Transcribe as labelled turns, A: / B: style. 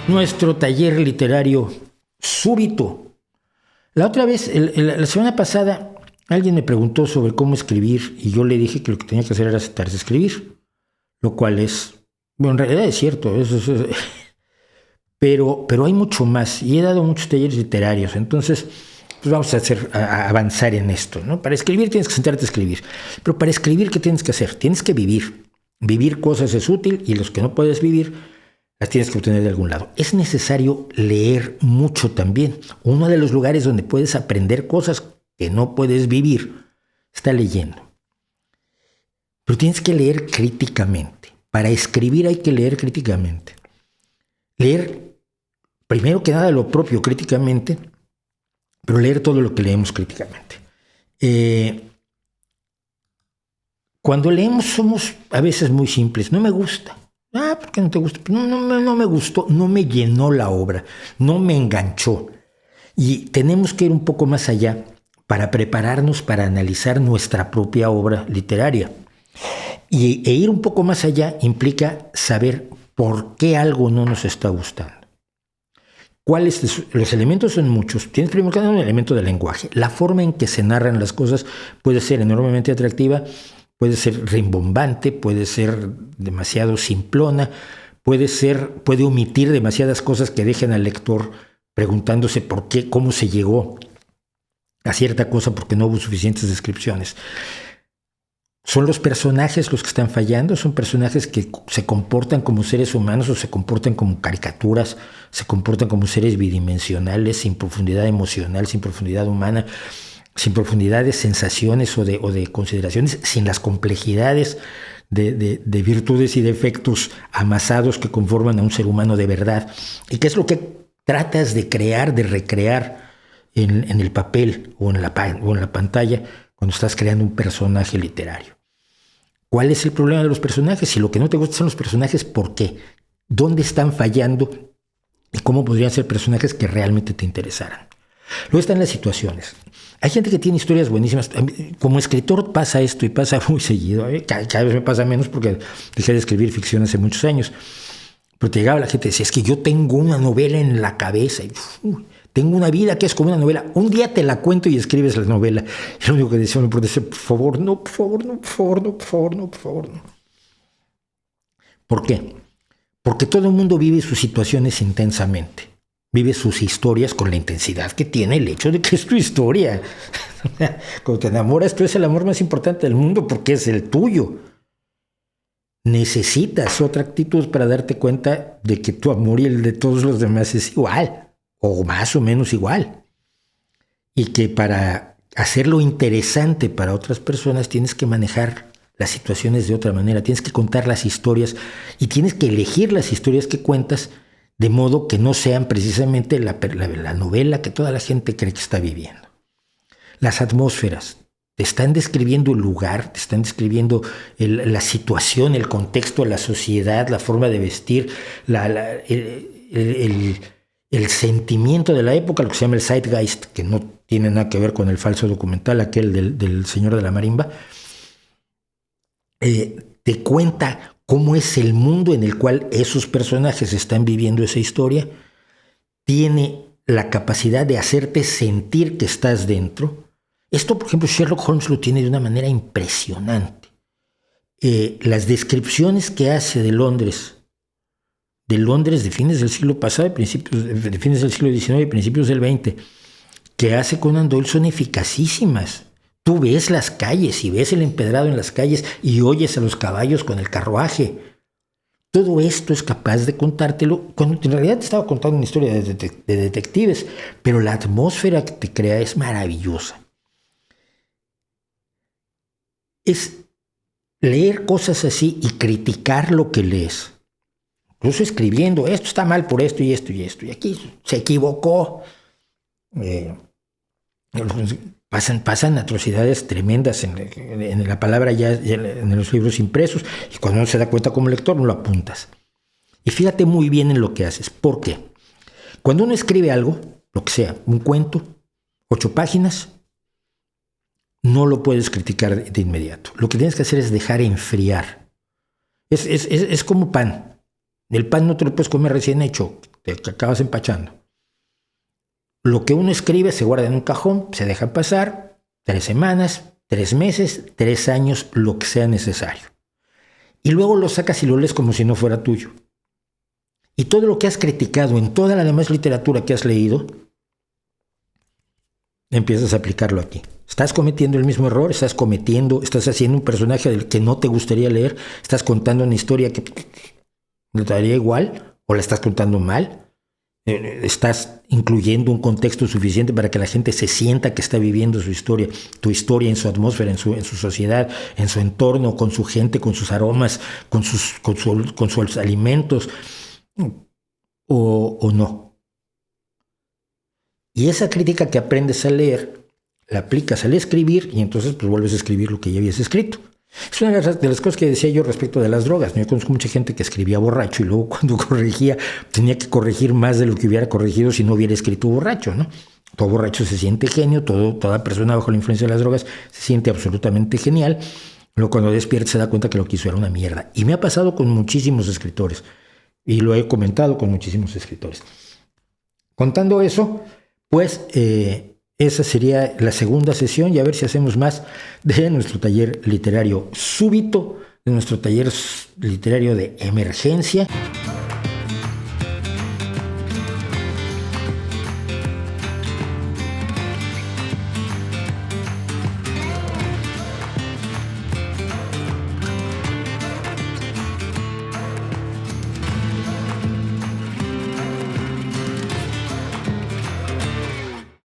A: nuestro taller literario súbito. La otra vez, la semana pasada, alguien me preguntó sobre cómo escribir y yo le dije que lo que tenía que hacer era sentarse a escribir, lo cual es, bueno, en realidad es cierto, pero hay mucho más y he dado muchos talleres literarios, entonces pues vamos a avanzar en esto, ¿no? Para escribir tienes que sentarte a escribir, pero para escribir, ¿qué tienes que hacer? Tienes que vivir. Vivir cosas es útil y los que no puedes vivir las tienes que obtener de algún lado. Es necesario leer mucho también. Uno de los lugares donde puedes aprender cosas que no puedes vivir está leyendo. Pero tienes que leer críticamente. Para escribir hay que leer críticamente. Leer, primero que nada, lo propio críticamente, pero leer todo lo que leemos críticamente. Cuando leemos somos a veces muy simples. No me gusta. ¿Por qué no te gusta? No me gustó, no me llenó la obra, no me enganchó. Y tenemos que ir un poco más allá para prepararnos para analizar nuestra propia obra literaria. E ir un poco más allá implica saber por qué algo no nos está gustando. Los elementos son muchos. Tienes primero que nada un elemento del lenguaje. La forma en que se narran las cosas puede ser enormemente atractiva, puede ser rimbombante, puede ser demasiado simplona, puede omitir demasiadas cosas que dejen al lector preguntándose por qué, cómo se llegó a cierta cosa porque no hubo suficientes descripciones. ¿Son los personajes los que están fallando? ¿Son personajes que se comportan como seres humanos o se comportan como caricaturas? ¿Se comportan como seres bidimensionales, sin profundidad emocional, sin profundidad humana, sin profundidad de sensaciones o de consideraciones, sin las complejidades de virtudes y defectos amasados que conforman a un ser humano de verdad? ¿Y qué es lo que tratas de crear, de recrear en el papel o en la pantalla cuando estás creando un personaje literario? ¿Cuál es el problema de los personajes? Si lo que no te gusta son los personajes, ¿por qué? ¿Dónde están fallando? ¿Y cómo podrían ser personajes que realmente te interesaran? Luego están las situaciones. Hay gente que tiene historias buenísimas. Como escritor pasa esto y pasa muy seguido. Cada vez me pasa menos porque dejé de escribir ficción hace muchos años. Pero te llegaba la gente y decía, es que yo tengo una novela en la cabeza. Y, tengo una vida que es como una novela. Un día te la cuento y escribes la novela. Y lo único que decía uno por favor, no, por favor, no, por favor, no, por favor, no, por favor, no. ¿Por qué? Porque todo el mundo vive sus situaciones intensamente. Vive sus historias con la intensidad que tiene el hecho de que es tu historia. Cuando te enamoras, tú es el amor más importante del mundo porque es el tuyo. Necesitas otra actitud para darte cuenta de que tu amor y el de todos los demás es igual. O más o menos igual. Y que para hacerlo interesante para otras personas tienes que manejar las situaciones de otra manera, tienes que contar las historias y tienes que elegir las historias que cuentas de modo que no sean precisamente la novela que toda la gente cree que está viviendo. Las atmósferas te están describiendo el lugar, te están describiendo la situación, el contexto, la sociedad, la forma de vestir, el sentimiento de la época, lo que se llama el zeitgeist, que no tiene nada que ver con el falso documental aquel del señor de la marimba, te cuenta cómo es el mundo en el cual esos personajes están viviendo esa historia, tiene la capacidad de hacerte sentir que estás dentro. Esto, por ejemplo, Sherlock Holmes lo tiene de una manera impresionante. Las descripciones que hace de Londres de fines del siglo pasado, de fines del siglo XIX y principios del XX, que hace Conan Doyle son eficacísimas. Tú ves las calles y ves el empedrado en las calles y oyes a los caballos con el carruaje. Todo esto es capaz de contártelo cuando en realidad te estaba contando una historia de detectives, pero la atmósfera que te crea es maravillosa. Es leer cosas así y criticar lo que lees. Incluso escribiendo, esto está mal por esto y esto y esto, y aquí se equivocó. Pasan atrocidades tremendas en la palabra ya en los libros impresos, y cuando uno se da cuenta como lector no lo apuntas. Y fíjate muy bien en lo que haces. ¿Por qué? Cuando uno escribe algo, lo que sea, un cuento, 8 páginas, no lo puedes criticar de inmediato. Lo que tienes que hacer es dejar enfriar. Es como pan. El pan no te lo puedes comer recién hecho. te acabas empachando. Lo que uno escribe se guarda en un cajón, se deja pasar 3 semanas, 3 meses, 3 años, lo que sea necesario. Y luego lo sacas y lo lees como si no fuera tuyo. Y todo lo que has criticado en toda la demás literatura que has leído, empiezas a aplicarlo aquí. Estás cometiendo el mismo error, estás haciendo un personaje del que no te gustaría leer, estás contando una historia que te daría igual, o la estás contando mal, estás incluyendo un contexto suficiente para que la gente se sienta que está viviendo su historia, tu historia en su atmósfera, en su sociedad, en su entorno, con su gente, con sus aromas, con sus alimentos, o no. Y esa crítica que aprendes a leer, la aplicas al escribir y entonces pues vuelves a escribir lo que ya habías escrito. Es una de las cosas que decía yo respecto de las drogas. Yo conozco mucha gente que escribía borracho y luego cuando corregía tenía que corregir más de lo que hubiera corregido si no hubiera escrito borracho, ¿no? Todo borracho se siente genio, toda persona bajo la influencia de las drogas se siente absolutamente genial. Luego cuando despierta se da cuenta que lo que hizo era una mierda. Y me ha pasado con muchísimos escritores y lo he comentado con muchísimos escritores. Contando eso, pues esa sería la segunda sesión y a ver si hacemos más de nuestro taller literario súbito, de nuestro taller literario de emergencia.